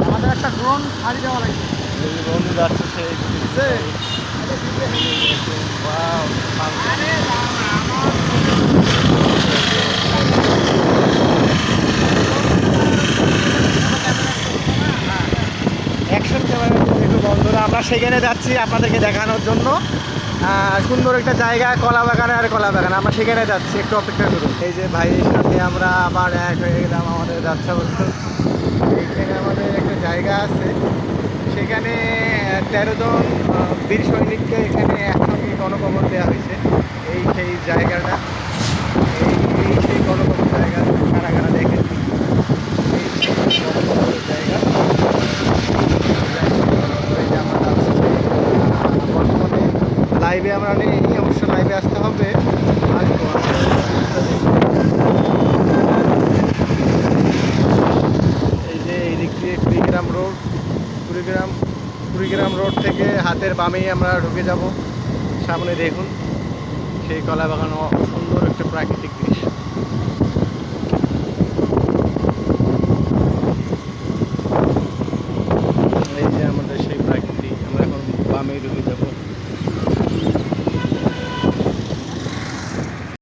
আমাদের একটা ড্রোন ছাড়ি দেওয়া লাগবে। বন্ধু যাচ্ছে সেই অ্যাকশন ক্যামেরা একটু বন্ধুরা আমরা সেখানে যাচ্ছি আপনাদেরকে দেখানোর জন্য। সুন্দর একটা জায়গা, কলা বাগান আর কলা বাগান, আমরা সেখানে যাচ্ছি, একটু অপেক্ষা করুন। এই যে ভাইয়ের সাথে আমরা আবার এক হয়ে গেলাম আমাদের যাত্রা বস্তু। এইখানে আমাদের একটা জায়গা আছে, সেখানে 13 জন বীর সৈনিককে এখানে একসঙ্গে গণকবর দেওয়া হয়েছে। এই সেই জায়গাটা, এই সেই গণকবর জায়গা, কারা কারা দেখেন এই সেই গণকবরের জায়গা। বর্তমানে লাইভে আমরা নেই, অবশ্য লাইভে আসতে হবে। এই যে এই দিক দিয়ে কুড়িগ্রাম রোড, কুড়িগ্রাম রোড থেকে হাতের বামেই আমরা ঢুকে যাব। সামনে দেখুন সেই কলা বাগান, সুন্দর একটা প্রাকৃতিক দৃশ্য।